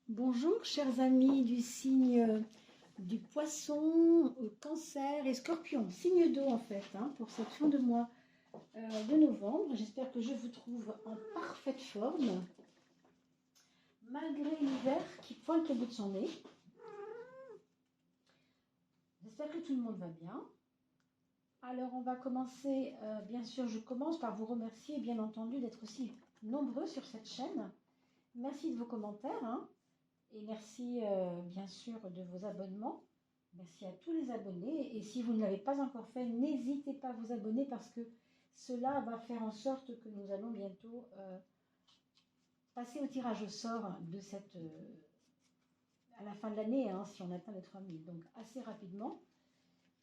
Bonjour chers amis du signe du poisson, cancer et scorpion, signe d'eau en fait, pour cette fin de mois de novembre. J'espère que je vous trouve en parfaite forme, malgré l'hiver qui pointe le bout de son nez. J'espère que tout le monde va bien. Alors on va commencer, bien sûr je commence par vous remercier bien entendu d'être aussi nombreux sur cette chaîne. Merci de vos commentaires, et merci bien sûr de vos abonnements. Merci à tous les abonnés. Et si vous ne l'avez pas encore fait, n'hésitez pas à vous abonner parce que cela va faire en sorte que nous allons bientôt passer au tirage au sort de cette, à la fin de l'année, si on atteint les 3000. Donc assez rapidement.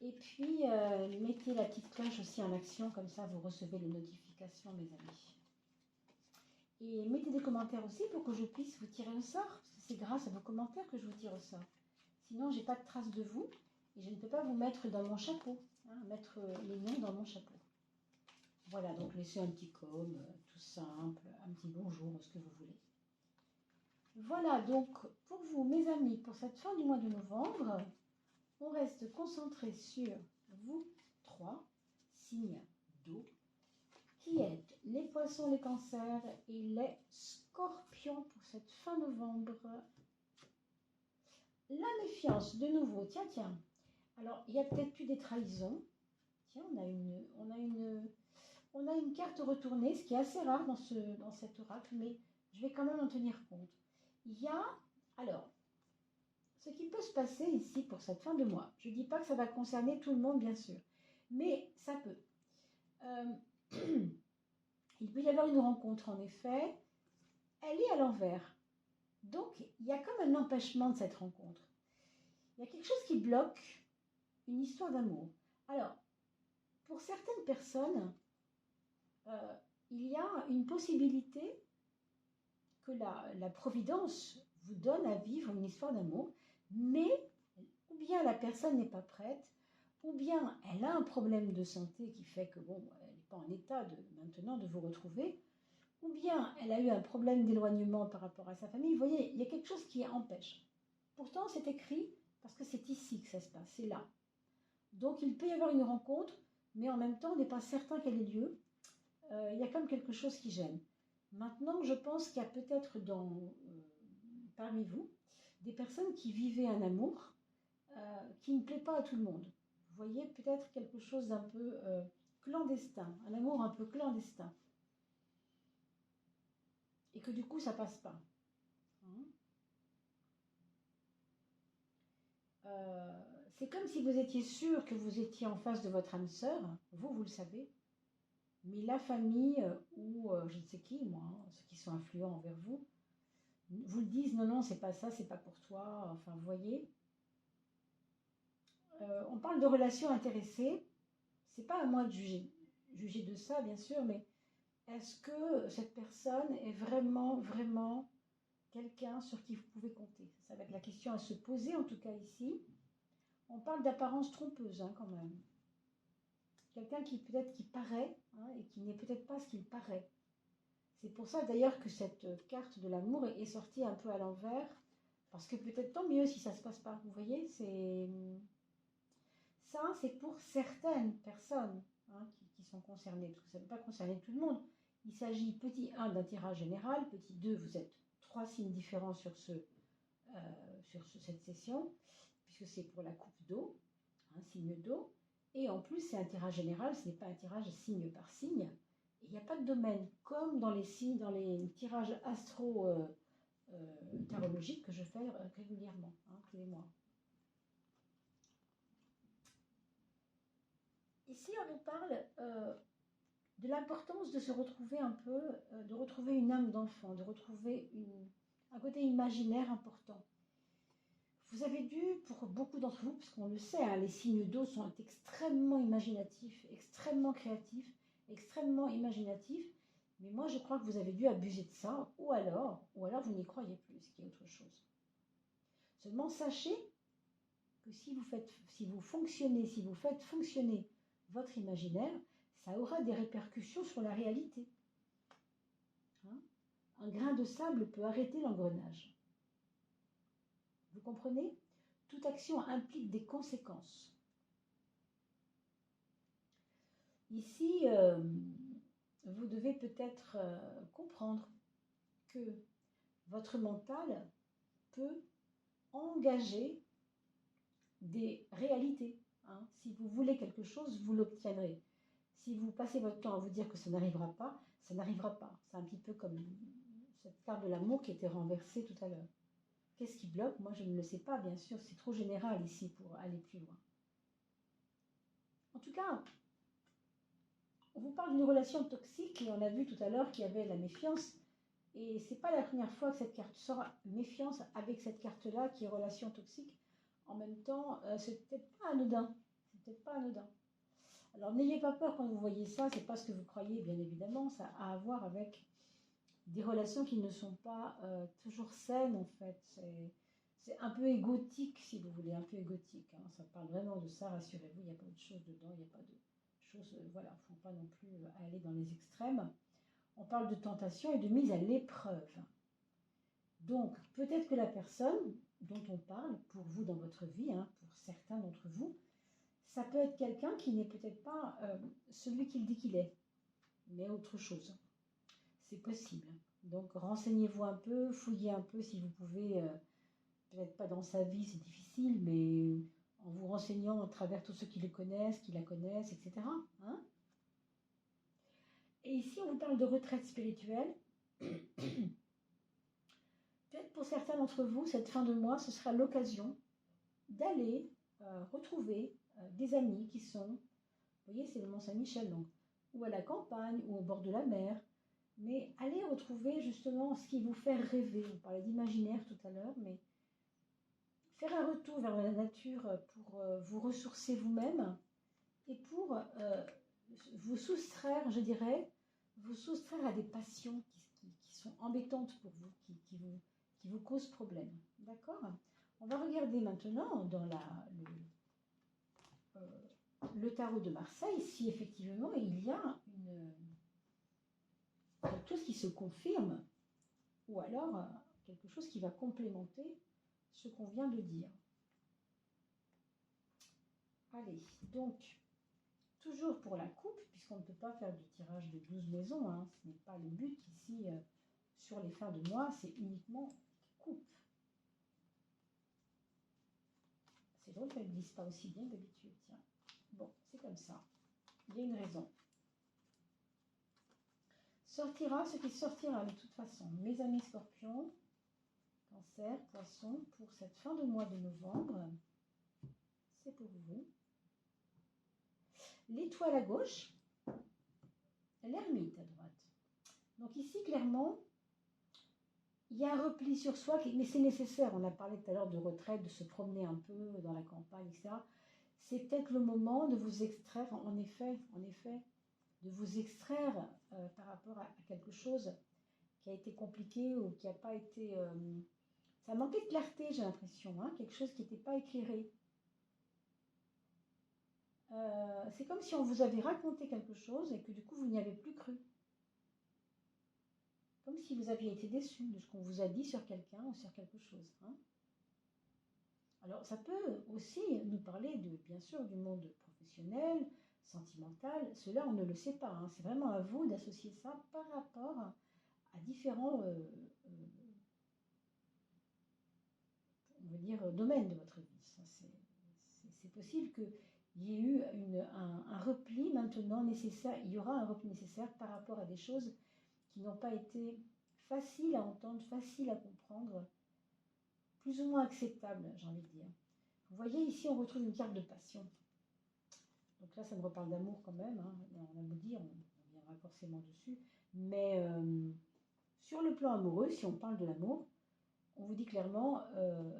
Et puis, mettez la petite cloche aussi en action, comme ça vous recevez les notifications, mes amis. Et mettez des commentaires aussi pour que je puisse vous tirer au sort, parce que c'est grâce à vos commentaires que je vous tire au sort. Sinon, je n'ai pas de trace de vous et je ne peux pas vous mettre dans mon chapeau, mettre les noms dans mon chapeau. Voilà, donc laissez un petit com, tout simple, un petit bonjour, ce que vous voulez. Voilà, donc pour vous, mes amis, pour cette fin du mois de novembre, on reste concentré sur vous trois, signes d'eau, qui êtes les poissons, les cancers et les scorpions pour cette fin novembre. La méfiance, de nouveau, tiens. Alors, il y a peut-être plus des trahisons. Tiens, on a une carte retournée, ce qui est assez rare dans cet oracle, mais je vais quand même en tenir compte. Il y a, alors, ce qui peut se passer ici pour cette fin de mois. Je ne dis pas que ça va concerner tout le monde, bien sûr, mais ça peut. Il peut y avoir une rencontre, en effet. Elle est à l'envers. Donc, il y a comme un empêchement de cette rencontre. Il y a quelque chose qui bloque une histoire d'amour. Alors, pour certaines personnes, il y a une possibilité que la Providence vous donne à vivre une histoire d'amour, mais ou bien la personne n'est pas prête, ou bien elle a un problème de santé qui fait que bon, elle n'est pas en état maintenant de vous retrouver, ou bien elle a eu un problème d'éloignement par rapport à sa famille. Vous voyez, il y a quelque chose qui empêche. Pourtant, c'est écrit parce que c'est ici que ça se passe, c'est là. Donc, il peut y avoir une rencontre, mais en même temps, on n'est pas certain qu'elle ait lieu. Il y a comme quelque chose qui gêne. Maintenant, je pense qu'il y a peut-être parmi vous des personnes qui vivaient un amour qui ne plaît pas à tout le monde. Vous voyez, peut-être quelque chose d'un peu clandestin, un amour un peu clandestin. Et que du coup, ça passe pas. C'est comme si vous étiez sûr que vous étiez en face de votre âme sœur, vous le savez, mais la famille ou je ne sais qui, moi, ceux qui sont influents envers vous, vous le disent, non, c'est pas ça, c'est pas pour toi, enfin, vous voyez. On parle de relations intéressées, c'est pas à moi de juger de ça, bien sûr, mais est-ce que cette personne est vraiment quelqu'un sur qui vous pouvez compter? Ça va être la question à se poser, en tout cas ici. On parle d'apparence trompeuse, quand même. Quelqu'un qui peut-être qui paraît, et qui n'est peut-être pas ce qu'il paraît. C'est pour ça d'ailleurs que cette carte de l'amour est sortie un peu à l'envers, parce que peut-être tant mieux si ça ne se passe pas. Vous voyez, ça, c'est pour certaines personnes qui sont concernées, parce que ça ne peut pas concerner tout le monde. Il s'agit, petit 1, d'un tirage général, petit 2, vous êtes 3 signes différents sur cette session, puisque c'est pour la coupe d'eau, signe d'eau, et en plus c'est un tirage général, ce n'est pas un tirage signe par signe. Il n'y a pas de domaine, comme dans les signes, dans les tirages astro-tarologiques que je fais régulièrement, tous les mois. Ici, on nous parle de l'importance de se retrouver un peu, de retrouver une âme d'enfant, de retrouver un côté imaginaire important. Vous avez dû, pour beaucoup d'entre vous, parce qu'on le sait, les signes d'eau sont extrêmement imaginatifs, extrêmement créatifs, extrêmement imaginatifs, mais moi je crois que vous avez dû abuser de ça, ou alors vous n'y croyez plus, ce qui est autre chose. Seulement sachez que si vous faites fonctionner votre imaginaire, ça aura des répercussions sur la réalité. Un grain de sable peut arrêter l'engrenage. Vous comprenez? Toute action implique des conséquences. Ici, vous devez peut-être comprendre que votre mental peut engager des réalités. Hein. Si vous voulez quelque chose, vous l'obtiendrez. Si vous passez votre temps à vous dire que ça n'arrivera pas, ça n'arrivera pas. C'est un petit peu comme cette carte de l'amour qui était renversée tout à l'heure. Qu'est-ce qui bloque? Moi, je ne le sais pas, bien sûr. C'est trop général ici pour aller plus loin. En tout cas, on vous parle d'une relation toxique et on a vu tout à l'heure qu'il y avait la méfiance. Et ce n'est pas la première fois que cette carte sort, méfiance avec cette carte-là qui est relation toxique. En même temps, c'est peut-être pas anodin. C'est peut-être pas anodin. Alors n'ayez pas peur quand vous voyez ça, c'est pas ce que vous croyez, bien évidemment. Ça a à voir avec des relations qui ne sont pas toujours saines en fait. C'est un peu égotique si vous voulez, un peu égotique. Hein. Ça parle vraiment de ça, rassurez-vous, il n'y a pas autre chose dedans, il n'y a pas de choses, voilà, il ne faut pas non plus aller dans les extrêmes. On parle de tentation et de mise à l'épreuve. Donc peut-être que la personne dont on parle, pour vous dans votre vie, hein, pour certains d'entre vous, ça peut être quelqu'un qui n'est peut-être pas celui qu'il dit qu'il est, mais autre chose. C'est possible. Donc renseignez-vous un peu, fouillez un peu si vous pouvez, peut-être pas dans sa vie, c'est difficile, mais en vous renseignant à travers tous ceux qui le connaissent, qui la connaissent, etc. Hein. Et ici, on vous parle de retraite spirituelle. Peut-être pour certains d'entre vous, cette fin de mois, ce sera l'occasion d'aller retrouver des amis qui sont, vous voyez, c'est le Mont-Saint-Michel, donc, ou à la campagne, ou au bord de la mer, mais allez retrouver justement ce qui vous fait rêver. On parlait d'imaginaire tout à l'heure, mais faire un retour vers la nature pour vous ressourcer vous-même et pour vous soustraire, je dirais, vous soustraire à des passions qui sont embêtantes pour vous, qui vous causent problème. D'accord? On va regarder maintenant dans le tarot de Marseille si effectivement il y a quelque chose qui se confirme ou alors quelque chose qui va complémenter ce qu'on vient de dire. Allez, donc, toujours pour la coupe, puisqu'on ne peut pas faire du tirage de 12 maisons, hein, ce n'est pas le but ici sur les fins de mois, c'est uniquement coupe. C'est drôle qu'elle ne glisse pas aussi bien d'habitude, tiens. Bon, c'est comme ça. Il y a une raison. Sortira ce qui sortira de toute façon. Mes amis scorpions, cancer, poisson, pour cette fin de mois de novembre, c'est pour vous. L'étoile à gauche, l'ermite à droite. Donc ici, clairement, il y a un repli sur soi, mais c'est nécessaire. On a parlé tout à l'heure de retraite, de se promener un peu dans la campagne, etc. C'est peut-être le moment de vous extraire, en effet, de vous extraire par rapport à quelque chose qui a été compliqué ou qui n'a pas été... ça manquait de clarté, j'ai l'impression, hein, quelque chose qui n'était pas éclairé. C'est comme si on vous avait raconté quelque chose et que du coup vous n'y avez plus cru. Comme si vous aviez été déçu de ce qu'on vous a dit sur quelqu'un ou sur quelque chose. Hein. Alors ça peut aussi nous parler de, bien sûr, du monde professionnel, sentimental. Cela on ne le sait pas. Hein. C'est vraiment à vous d'associer ça par rapport à différents on va dire, domaines de votre vie. C'est possible qu'il y ait eu un repli maintenant nécessaire, il y aura un repli nécessaire par rapport à des choses qui n'ont pas été faciles à entendre, faciles à comprendre, plus ou moins acceptables, j'ai envie de dire. Vous voyez, ici, on retrouve une carte de passion. Donc là, ça me reparle d'amour quand même, hein. On a beau dire, on viendra forcément dessus. Mais sur le plan amoureux, si on parle de l'amour, on vous dit clairement,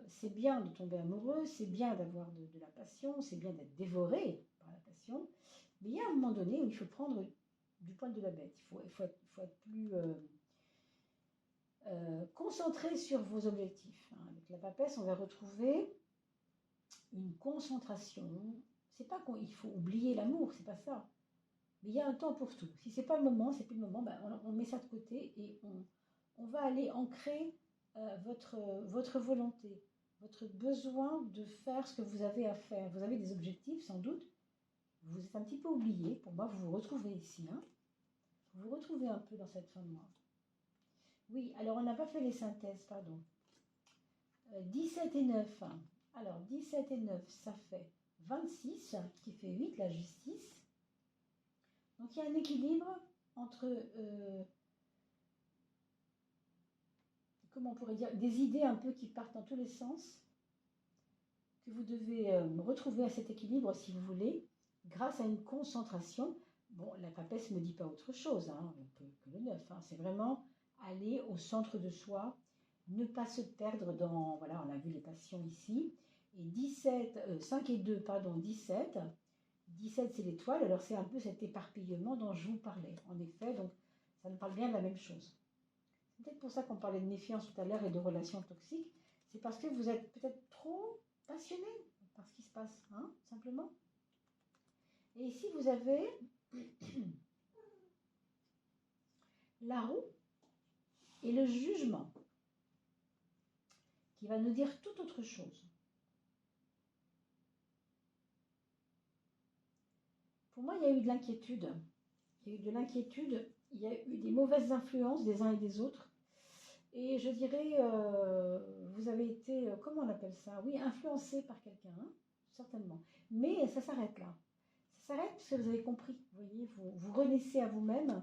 c'est bien de tomber amoureux, c'est bien d'avoir de la passion, c'est bien d'être dévoré par la passion, mais il y a un moment donné où il faut prendre du poil de la bête. Il faut être plus concentré sur vos objectifs. Hein. Avec la papesse, on va retrouver une concentration. C'est pas qu'il faut oublier l'amour, c'est pas ça. Mais il y a un temps pour tout. Si c'est pas le moment, c'est plus le moment, ben on met ça de côté et on va aller ancrer votre volonté. votre besoin de faire ce que vous avez à faire. Vous avez des objectifs sans doute, vous êtes un petit peu oublié. Pour moi, vous vous retrouvez ici. Hein. Vous vous retrouvez un peu dans cette fin de mois. Oui, alors on n'a pas fait les synthèses, pardon. 17 et 9. Alors 17 et 9, ça fait 26, qui fait 8, la justice. Donc il y a un équilibre entre, comment on pourrait dire, des idées un peu qui partent dans tous les sens, que vous devez retrouver à cet équilibre si vous voulez, grâce à une concentration. Bon, la papesse ne me dit pas autre chose, hein, que le 9. Hein, c'est vraiment aller au centre de soi, ne pas se perdre dans, voilà, on a vu les passions ici, et 17, 5 et 2, pardon, 17. 17, c'est l'étoile, alors c'est un peu cet éparpillement dont je vous parlais. En effet, donc ça nous parle bien de la même chose. C'est peut-être pour ça qu'on parlait de méfiance tout à l'heure et de relations toxiques. C'est parce que vous êtes peut-être trop passionné par ce qui se passe, hein, simplement. Et ici, vous avez la roue et le jugement, qui va nous dire tout autre chose. Pour moi, il y a eu de l'inquiétude. Il y a eu de l'inquiétude, il y a eu des mauvaises influences des uns et des autres. Et je dirais, vous avez été, comment on appelle ça? Oui, influencé par quelqu'un, hein, certainement. Mais ça s'arrête là. Ça s'arrête parce que vous avez compris. Vous voyez, vous renaissez à vous-même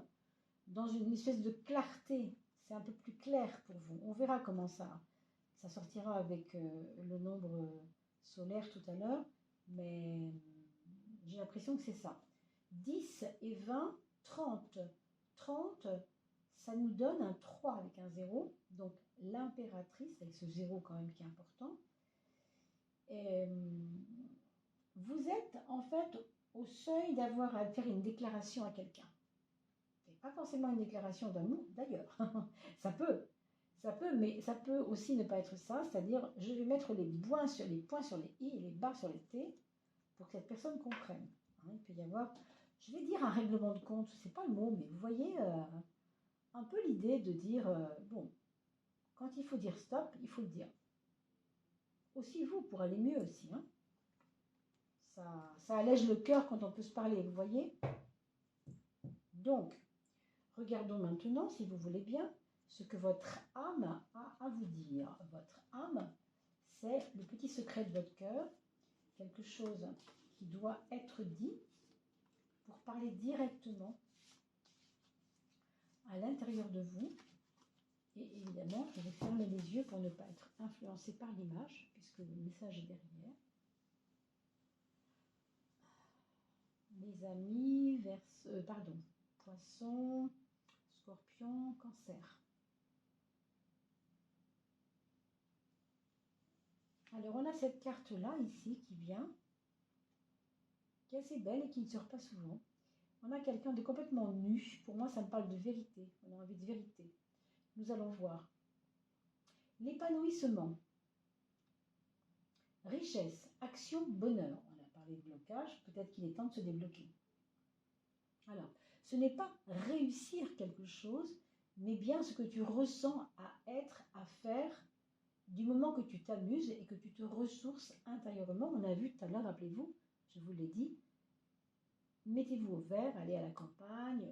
dans une espèce de clarté. C'est un peu plus clair pour vous. On verra comment ça sortira avec le nombre solaire tout à l'heure. Mais j'ai l'impression que c'est ça. 10 et 20, 30. 30, ça nous donne un 3 avec un 0. Donc l'impératrice, avec ce 0 quand même qui est important. Et, vous êtes en fait au seuil d'avoir à faire une déclaration à quelqu'un. C'est pas forcément une déclaration d'amour, d'ailleurs. ça peut, mais ça peut aussi ne pas être ça. C'est-à-dire, je vais mettre les points sur les i et les barres sur les t pour que cette personne comprenne. Hein, il peut y avoir, je vais dire un règlement de compte, c'est pas le mot, mais vous voyez un peu l'idée de dire, bon, quand il faut dire stop, il faut le dire. Aussi vous, pour aller mieux aussi. Hein. Ça allège le cœur quand on peut se parler, vous voyez. Donc, regardons maintenant, si vous voulez bien, ce que votre âme a à vous dire. Votre âme, c'est le petit secret de votre cœur, quelque chose qui doit être dit pour parler directement à l'intérieur de vous. Et évidemment, je vais fermer les yeux pour ne pas être influencé par l'image, puisque le message est derrière. Mes amis, Poisson, Scorpion, Cancer. Alors, on a cette carte-là, ici, qui vient, qui est assez belle et qui ne sort pas souvent. On a quelqu'un de complètement nu. Pour moi, ça me parle de vérité. On a envie de vérité. Nous allons voir. L'épanouissement. Richesse, action, bonheur. On a parlé de blocage. Peut-être qu'il est temps de se débloquer. Alors, ce n'est pas réussir quelque chose, mais bien ce que tu ressens à être, à faire, du moment que tu t'amuses et que tu te ressources intérieurement. On a vu tout à l'heure, rappelez-vous, je vous l'ai dit, mettez-vous au vert, allez à la campagne,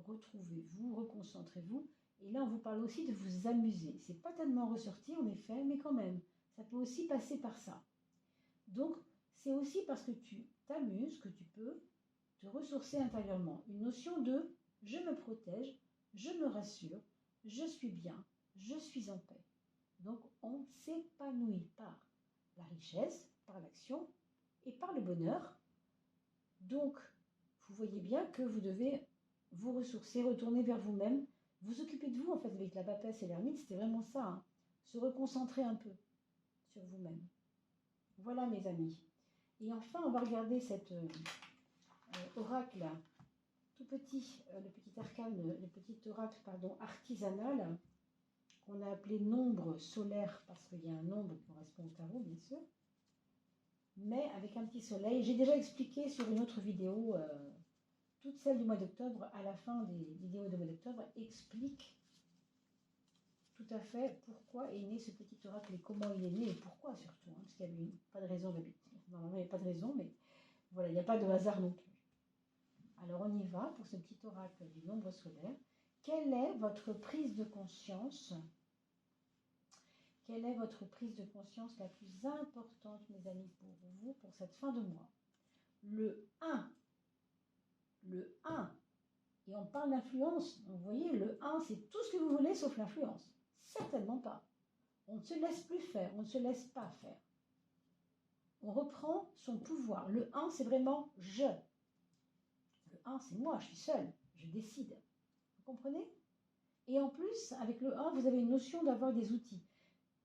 retrouvez-vous, reconcentrez-vous. Et là, on vous parle aussi de vous amuser. C'est pas tellement ressorti, en effet, mais quand même, ça peut aussi passer par ça. Donc, c'est aussi parce que tu t'amuses que tu peux te ressourcer intérieurement. Une notion de « je me protège, je me rassure, je suis bien, je suis en paix ». Donc, on s'épanouit par la richesse, par l'action et par le bonheur. Donc, vous voyez bien que vous devez vous ressourcer, retourner vers vous-même, vous occuper de vous, en fait, avec la papesse et l'ermite, c'était vraiment ça, hein, se reconcentrer un peu sur vous-même. Voilà, mes amis. Et enfin, on va regarder cet oracle, tout petit, le petit arcane, le petit oracle, pardon, artisanal, qu'on a appelé nombre solaire, parce qu'il y a un nombre qui correspond au tarot, bien sûr, mais avec un petit soleil. J'ai déjà expliqué sur une autre vidéo, toutes celles du mois d'octobre, à la fin des vidéos du mois d'octobre, expliquent tout à fait pourquoi est né ce petit oracle et comment il est né et pourquoi surtout, hein, parce qu'il n'y avait pas de raison d'habitude. Normalement, il n'y a pas de raison, mais voilà, il n'y a pas de hasard non plus. Alors on y va pour ce petit oracle du nombre solaire. Quelle est votre prise de conscience? Quelle est votre prise de conscience la plus importante, mes amis, pour vous, pour cette fin de mois? Le 1. Le 1. Et on parle d'influence. Vous voyez, le 1, c'est tout ce que vous voulez sauf l'influence. Certainement pas. On ne se laisse plus faire, on ne se laisse pas faire. On reprend son pouvoir. Le 1, c'est vraiment je. Le 1, c'est moi, je suis seule, je décide. Vous comprenez? Et en plus, avec le 1, vous avez une notion d'avoir des outils.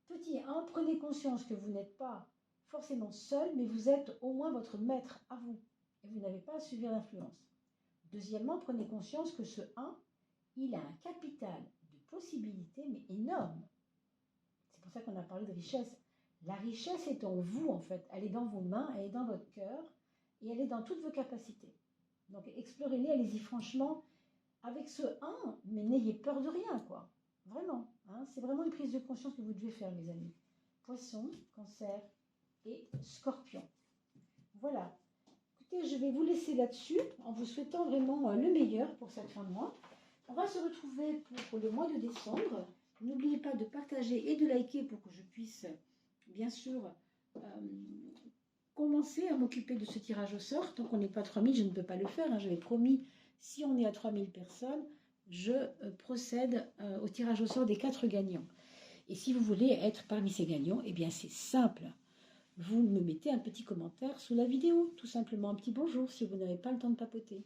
Petit 1, prenez conscience que vous n'êtes pas forcément seul, mais vous êtes au moins votre maître à vous. Et vous n'avez pas à subir l'influence. Deuxièmement, prenez conscience que ce 1, il a un capital de possibilités, mais énorme. C'est pour ça qu'on a parlé de richesse. La richesse est en vous, en fait. Elle est dans vos mains, elle est dans votre cœur, et elle est dans toutes vos capacités. Donc, explorez-les, allez-y franchement. Avec ce 1, mais n'ayez peur de rien, quoi. Vraiment. Hein, c'est vraiment une prise de conscience que vous devez faire, mes amis. Poisson, Cancer et Scorpion. Voilà. Écoutez, je vais vous laisser là-dessus, en vous souhaitant vraiment le meilleur pour cette fin de mois. On va se retrouver pour le mois de décembre. N'oubliez pas de partager et de liker pour que je puisse, bien sûr, commencer à m'occuper de ce tirage au sort. Tant qu'on n'est pas 3000, je ne peux pas le faire. Hein. J'avais promis, si on est à 3000 personnes, je procède au tirage au sort des 4 gagnants. Et si vous voulez être parmi ces gagnants, eh bien c'est simple. Vous me mettez un petit commentaire sous la vidéo, tout simplement un petit bonjour si vous n'avez pas le temps de papoter.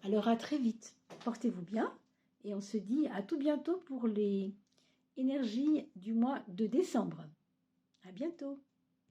Alors à très vite, portez-vous bien et on se dit à tout bientôt pour les énergies du mois de décembre. À bientôt.